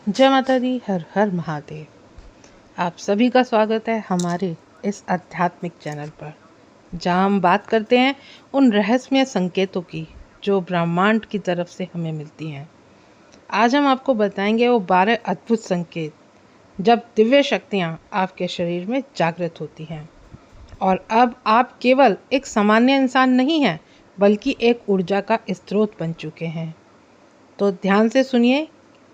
जय माता दी। हर हर महादेव। आप सभी का स्वागत है हमारे इस आध्यात्मिक चैनल पर, जहां हम बात करते हैं उन रहस्यमय संकेतों की जो ब्रह्मांड की तरफ से हमें मिलती हैं। आज हम आपको बताएंगे वो 12 अद्भुत संकेत जब दिव्य शक्तियां आपके शरीर में जागृत होती हैं। और अब आप केवल एक सामान्य इंसान नहीं हैं, बल्कि एक ऊर्जा का स्रोत बन चुके हैं। तो ध्यान से सुनिए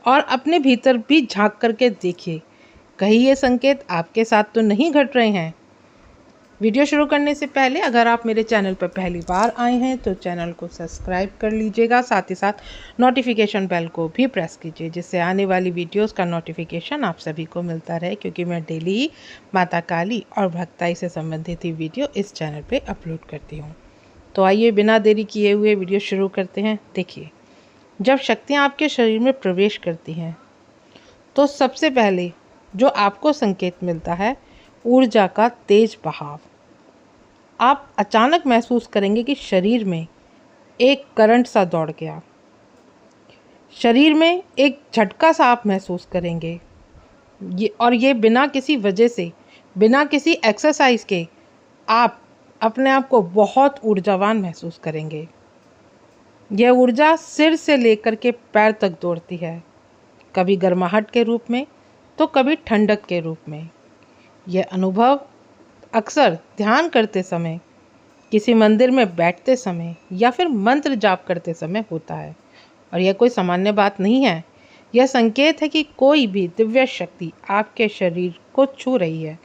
और अपने भीतर भी झांक करके देखिए, कहीं ये संकेत आपके साथ तो नहीं घट रहे हैं। वीडियो शुरू करने से पहले अगर आप मेरे चैनल पर पहली बार आए हैं तो चैनल को सब्सक्राइब कर लीजिएगा, साथ ही साथ नोटिफिकेशन बेल को भी प्रेस कीजिए, जिससे आने वाली वीडियोस का नोटिफिकेशन आप सभी को मिलता रहे, क्योंकि मैं डेली ही माता काली और भक्ताई से संबंधित ही वीडियो इस चैनल पर अपलोड करती हूँ। तो आइए बिना देरी किए हुए वीडियो शुरू करते हैं। देखिए, जब शक्तियाँ आपके शरीर में प्रवेश करती हैं तो सबसे पहले जो आपको संकेत मिलता है ऊर्जा का तेज बहाव। आप अचानक महसूस करेंगे कि शरीर में एक करंट सा दौड़ गया, शरीर में एक झटका सा आप महसूस करेंगे। ये बिना किसी वजह से, बिना किसी एक्सरसाइज के आप अपने आप को बहुत ऊर्जावान महसूस करेंगे। यह ऊर्जा सिर से लेकर के पैर तक दौड़ती है, कभी गर्माहट के रूप में तो कभी ठंडक के रूप में। यह अनुभव अक्सर ध्यान करते समय, किसी मंदिर में बैठते समय या फिर मंत्र जाप करते समय होता है। और यह कोई सामान्य बात नहीं है, यह संकेत है कि कोई भी दिव्य शक्ति आपके शरीर को छू रही है,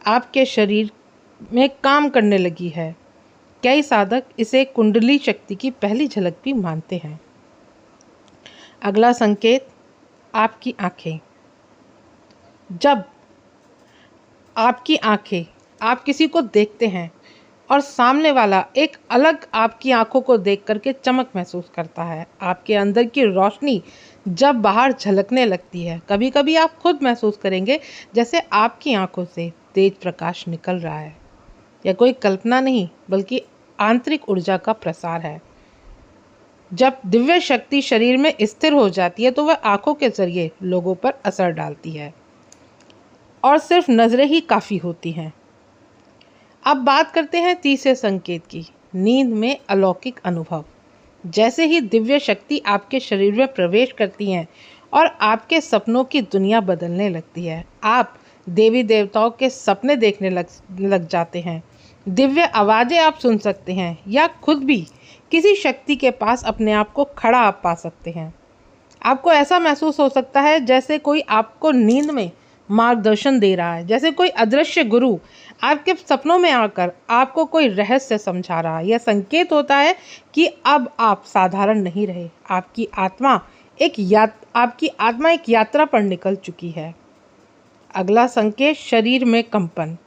आपके शरीर में काम करने लगी है। कई साधक इसे कुंडली शक्ति की पहली झलक भी मानते हैं। अगला संकेत, आपकी आंखें। जब आपकी आंखें, आप किसी को देखते हैं और सामने वाला एक अलग आपकी आंखों को देख करके चमक महसूस करता है, आपके अंदर की रोशनी जब बाहर झलकने लगती है, कभी कभी आप खुद महसूस करेंगे जैसे आपकी आंखों से तेज प्रकाश निकल रहा है। यह कोई कल्पना नहीं, बल्कि आंतरिक ऊर्जा का प्रसार है। जब दिव्य शक्ति शरीर में स्थिर हो जाती है तो वह आंखों के जरिए लोगों पर असर डालती है, और सिर्फ नजरें ही काफ़ी होती हैं। अब बात करते हैं तीसरे संकेत की, नींद में अलौकिक अनुभव। जैसे ही दिव्य शक्ति आपके शरीर में प्रवेश करती हैं और आपके सपनों की दुनिया बदलने लगती है, आप देवी देवताओं के सपने देखने लग जाते हैं, दिव्य आवाज़ें आप सुन सकते हैं, या खुद भी किसी शक्ति के पास अपने आप को खड़ा आप पा सकते हैं। आपको ऐसा महसूस हो सकता है जैसे कोई आपको नींद में मार्गदर्शन दे रहा है, जैसे कोई अदृश्य गुरु आपके सपनों में आकर आपको कोई रहस्य समझा रहा है। यह संकेत होता है कि अब आप साधारण नहीं रहे, आपकी आत्मा एक यात्रा पर निकल चुकी है। अगला संकेत, शरीर में कंपन।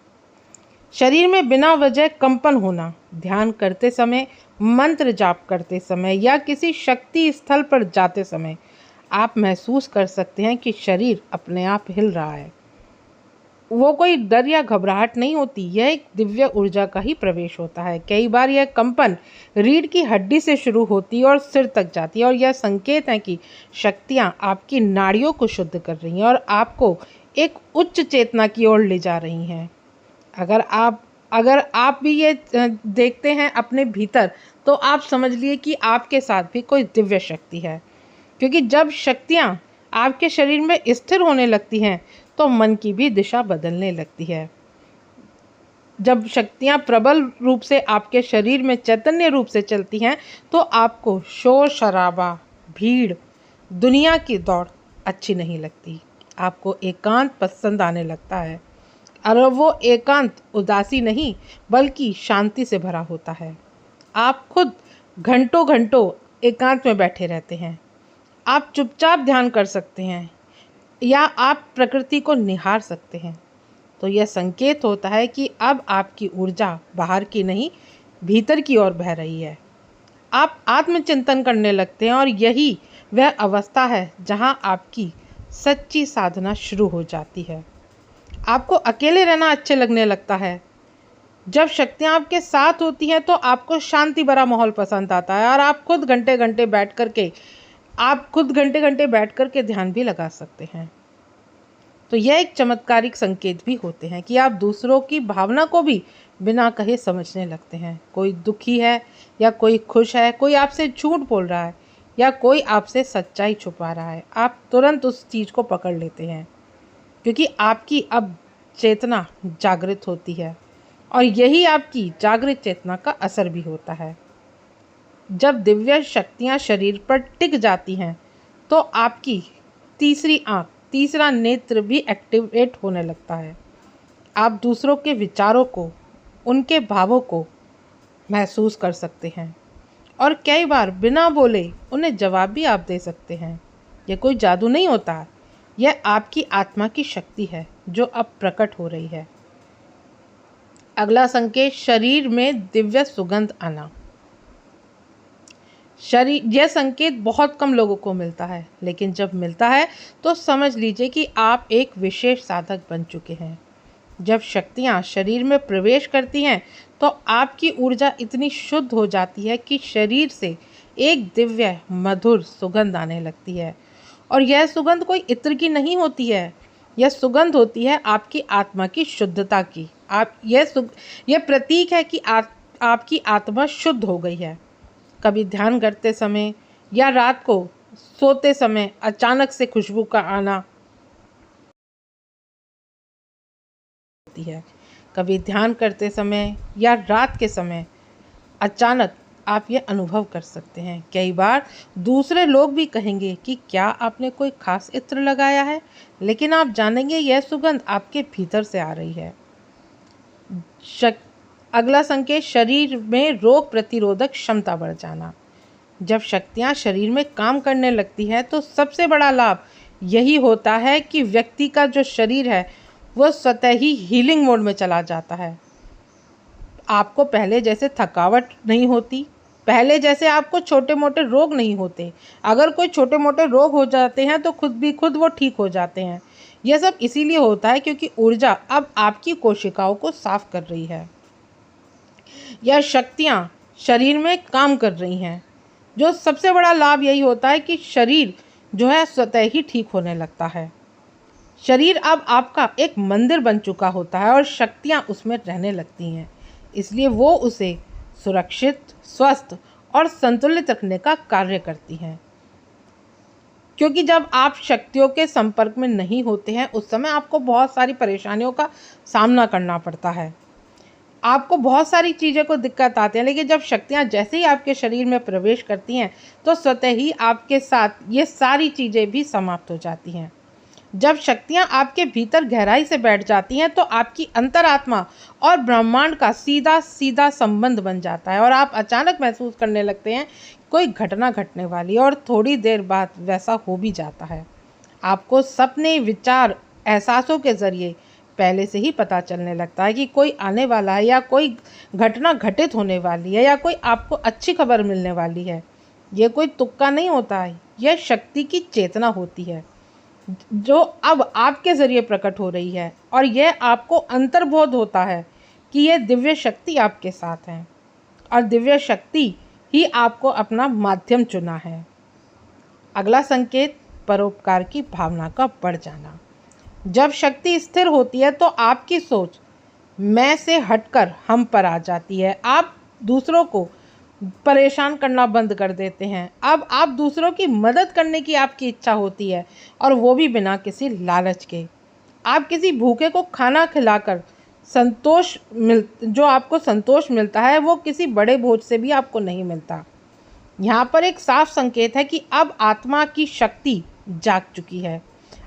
शरीर में बिना वजह कंपन होना, ध्यान करते समय, मंत्र जाप करते समय या किसी शक्ति स्थल पर जाते समय आप महसूस कर सकते हैं कि शरीर अपने आप हिल रहा है। वो कोई डर या घबराहट नहीं होती, यह एक दिव्य ऊर्जा का ही प्रवेश होता है। कई बार यह कंपन रीढ़ की हड्डी से शुरू होती है और सिर तक जाती है, और यह संकेत है कि शक्तियाँ आपकी नाड़ियों को शुद्ध कर रही हैं और आपको एक उच्च चेतना की ओर ले जा रही हैं। अगर आप भी ये देखते हैं अपने भीतर, तो आप समझ लिए कि आपके साथ भी कोई दिव्य शक्ति है। क्योंकि जब शक्तियाँ आपके शरीर में स्थिर होने लगती हैं तो मन की भी दिशा बदलने लगती है। जब शक्तियाँ प्रबल रूप से आपके शरीर में चैतन्य रूप से चलती हैं तो आपको शोर शराबा, भीड़, दुनिया की दौड़ अच्छी नहीं लगती। आपको एकांत पसंद आने लगता है, और वो एकांत उदासी नहीं बल्कि शांति से भरा होता है। आप खुद घंटों घंटों एकांत में बैठे रहते हैं, आप चुपचाप ध्यान कर सकते हैं या आप प्रकृति को निहार सकते हैं। तो यह संकेत होता है कि अब आपकी ऊर्जा बाहर की नहीं, भीतर की ओर बह रही है। आप आत्मचिंतन करने लगते हैं, और यही वह अवस्था है जहां आपकी सच्ची साधना शुरू हो जाती है। आपको अकेले रहना अच्छे लगने लगता है। जब शक्तियाँ आपके साथ होती हैं तो आपको शांति भरा माहौल पसंद आता है, और आप खुद घंटे घंटे बैठ कर के आप खुद घंटे घंटे बैठ कर के ध्यान भी लगा सकते हैं। तो यह एक चमत्कारिक संकेत भी होते हैं कि आप दूसरों की भावना को भी बिना कहे समझने लगते हैं। कोई दुखी है या कोई खुश है, कोई आपसे झूठ बोल रहा है या कोई आपसे सच्चाई छुपा रहा है, आप तुरंत उस चीज़ को पकड़ लेते हैं, क्योंकि आपकी अब चेतना जागृत होती है और यही आपकी जागृत चेतना का असर भी होता है। जब दिव्य शक्तियाँ शरीर पर टिक जाती हैं तो आपकी तीसरी आँख, तीसरा नेत्र भी एक्टिवेट होने लगता है। आप दूसरों के विचारों को, उनके भावों को महसूस कर सकते हैं और कई बार बिना बोले उन्हें जवाब भी आप दे सकते हैं। यह कोई जादू नहीं होता, यह आपकी आत्मा की शक्ति है जो अब प्रकट हो रही है। अगला संकेत, शरीर में दिव्य सुगंध आना। यह संकेत बहुत कम लोगों को मिलता है, लेकिन जब मिलता है तो समझ लीजिए कि आप एक विशेष साधक बन चुके हैं। जब शक्तियाँ शरीर में प्रवेश करती हैं तो आपकी ऊर्जा इतनी शुद्ध हो जाती है कि शरीर से एक दिव्य मधुर सुगंध आने लगती है। और यह सुगंध कोई इत्र की नहीं होती है, यह सुगंध होती है आपकी आत्मा की शुद्धता की। यह प्रतीक है कि आपकी आत्मा शुद्ध हो गई है। कभी ध्यान करते समय या रात को सोते समय अचानक से खुशबू का आना होती है। कभी ध्यान करते समय या रात के समय अचानक आप ये अनुभव कर सकते हैं। कई बार दूसरे लोग भी कहेंगे कि क्या आपने कोई खास इत्र लगाया है, लेकिन आप जानेंगे यह सुगंध आपके भीतर से आ रही है। अगला संकेत, शरीर में रोग प्रतिरोधक क्षमता बढ़ जाना। जब शक्तियाँ शरीर में काम करने लगती है तो सबसे बड़ा लाभ यही होता है कि व्यक्ति का जो शरीर है वो स्वतः ही हीलिंग मोड में चला जाता है। आपको पहले जैसे थकावट नहीं होती, पहले जैसे आपको छोटे मोटे रोग नहीं होते। अगर कोई छोटे मोटे रोग हो जाते हैं तो खुद वो ठीक हो जाते हैं। यह सब इसीलिए होता है क्योंकि ऊर्जा अब आपकी कोशिकाओं को साफ कर रही है। यह शक्तियाँ शरीर में काम कर रही हैं। जो सबसे बड़ा लाभ यही होता है कि शरीर जो है स्वतः ही ठीक होने लगता है। शरीर अब आपका एक मंदिर बन चुका होता है और शक्तियाँ उसमें रहने लगती हैं, इसलिए वो उसे सुरक्षित, स्वस्थ और संतुलित रखने का कार्य करती हैं। क्योंकि जब आप शक्तियों के संपर्क में नहीं होते हैं उस समय आपको बहुत सारी परेशानियों का सामना करना पड़ता है, आपको बहुत सारी चीज़ों को दिक्कत आती है। लेकिन जब शक्तियाँ जैसे ही आपके शरीर में प्रवेश करती हैं तो स्वतः ही आपके साथ ये सारी चीज़ें भी समाप्त हो जाती हैं। जब शक्तियाँ आपके भीतर गहराई से बैठ जाती हैं तो आपकी अंतरात्मा और ब्रह्मांड का सीधा सीधा संबंध बन जाता है और आप अचानक महसूस करने लगते हैं कोई घटना घटने वाली है और थोड़ी देर बाद वैसा हो भी जाता है। आपको सपने, विचार, एहसासों के ज़रिए पहले से ही पता चलने लगता है कि कोई आने वाला है या कोई घटना घटित होने वाली है या कोई आपको अच्छी खबर मिलने वाली है। ये कोई तुक्का नहीं होता है, यह शक्ति की चेतना होती है जो अब आपके ज़रिए प्रकट हो रही है और यह आपको अंतर्बोध होता है कि यह दिव्य शक्ति आपके साथ है और दिव्य शक्ति ही आपको अपना माध्यम चुना है। अगला संकेत, परोपकार की भावना का बढ़ जाना। जब शक्ति स्थिर होती है तो आपकी सोच मैं से हटकर हम पर आ जाती है। आप दूसरों को परेशान करना बंद कर देते हैं। अब आप दूसरों की मदद करने की आपकी इच्छा होती है और वो भी बिना किसी लालच के। आप किसी भूखे को खाना खिलाकर जो आपको संतोष मिलता है वो किसी बड़े भोज से भी आपको नहीं मिलता। यहाँ पर एक साफ संकेत है कि अब आत्मा की शक्ति जाग चुकी है।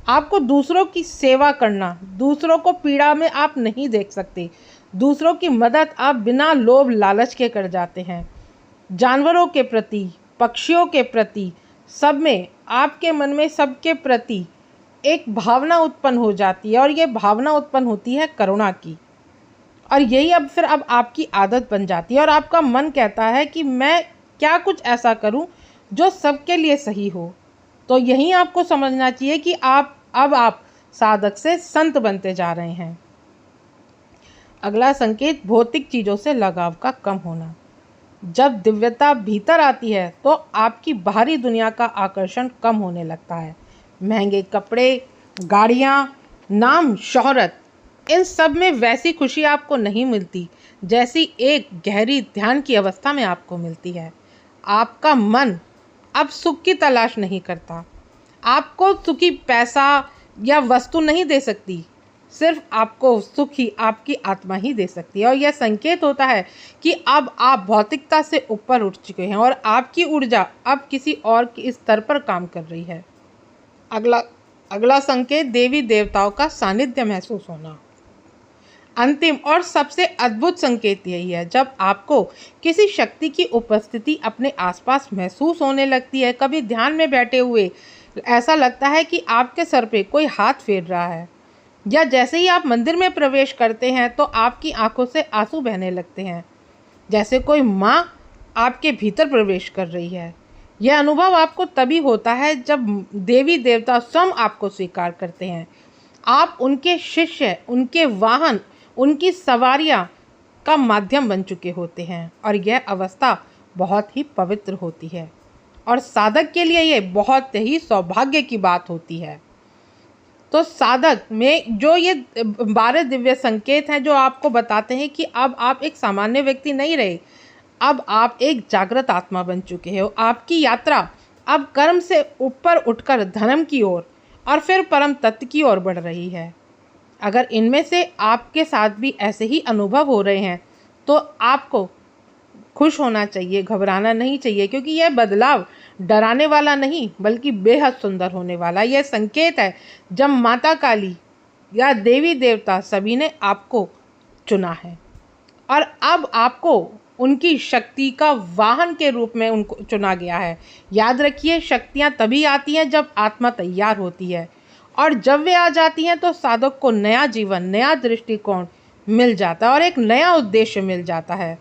आपको दूसरों की सेवा करना, दूसरों को पीड़ा में आप नहीं देख सकते, दूसरों की मदद आप बिना लोभ लालच के कर जाते हैं। जानवरों के प्रति, पक्षियों के प्रति, सब में आपके मन में सबके प्रति एक भावना उत्पन्न हो जाती है और ये भावना उत्पन्न होती है करुणा की। और यही अब आपकी आदत बन जाती है और आपका मन कहता है कि मैं क्या कुछ ऐसा करूं जो सबके लिए सही हो। तो यही आपको समझना चाहिए कि आप साधक से संत बनते जा रहे हैं। अगला संकेत, भौतिक चीज़ों से लगाव का कम होना। जब दिव्यता भीतर आती है तो आपकी बाहरी दुनिया का आकर्षण कम होने लगता है। महंगे कपड़े, गाड़ियाँ, नाम, शोहरत, इन सब में वैसी खुशी आपको नहीं मिलती जैसी एक गहरी ध्यान की अवस्था में आपको मिलती है। आपका मन अब सुख की तलाश नहीं करता। आपको सुखी पैसा या वस्तु नहीं दे सकती, सिर्फ आपको सुख ही आपकी आत्मा ही दे सकती है। और यह संकेत होता है कि अब आप भौतिकता से ऊपर उठ चुके हैं और आपकी ऊर्जा अब किसी और के स्तर पर काम कर रही है। अगला संकेत देवी देवताओं का सानिध्य महसूस होना। अंतिम और सबसे अद्भुत संकेत यही है जब आपको किसी शक्ति की उपस्थिति अपने आसपास महसूस होने लगती है। कभी ध्यान में बैठे हुए ऐसा लगता है कि आपके सर पे कोई हाथ फेर रहा है, या जैसे ही आप मंदिर में प्रवेश करते हैं तो आपकी आंखों से आंसू बहने लगते हैं, जैसे कोई माँ आपके भीतर प्रवेश कर रही है। यह अनुभव आपको तभी होता है जब देवी देवता स्वयं आपको स्वीकार करते हैं। आप उनके शिष्य, उनके वाहन, उनकी सवारियाँ का माध्यम बन चुके होते हैं और यह अवस्था बहुत ही पवित्र होती है और साधक के लिए यह बहुत ही सौभाग्य की बात होती है। तो साधक में जो ये 12 दिव्य संकेत हैं जो आपको बताते हैं कि अब आप एक सामान्य व्यक्ति नहीं रहे, अब आप एक जागृत आत्मा बन चुके हो। आपकी यात्रा अब कर्म से ऊपर उठकर धर्म की ओर और फिर परम तत्व की ओर बढ़ रही है। अगर इनमें से आपके साथ भी ऐसे ही अनुभव हो रहे हैं तो आपको खुश होना चाहिए, घबराना नहीं चाहिए, क्योंकि यह बदलाव डराने वाला नहीं बल्कि बेहद सुंदर होने वाला। यह संकेत है जब माता काली या देवी देवता सभी ने आपको चुना है और अब आपको उनकी शक्ति का वाहन के रूप में उनको चुना गया है। याद रखिए, शक्तियाँ तभी आती हैं जब आत्मा तैयार होती है और जब वे आ जाती हैं तो साधक को नया जीवन, नया दृष्टिकोण मिल जाता है और एक नया उद्देश्य मिल जाता है।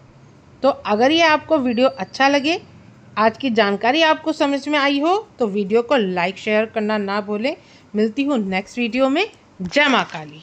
तो अगर ये आपको वीडियो अच्छा लगे, आज की जानकारी आपको समझ में आई हो तो वीडियो को लाइक शेयर करना ना भूलें। मिलती हूँ नेक्स्ट वीडियो में। जय माँ काली।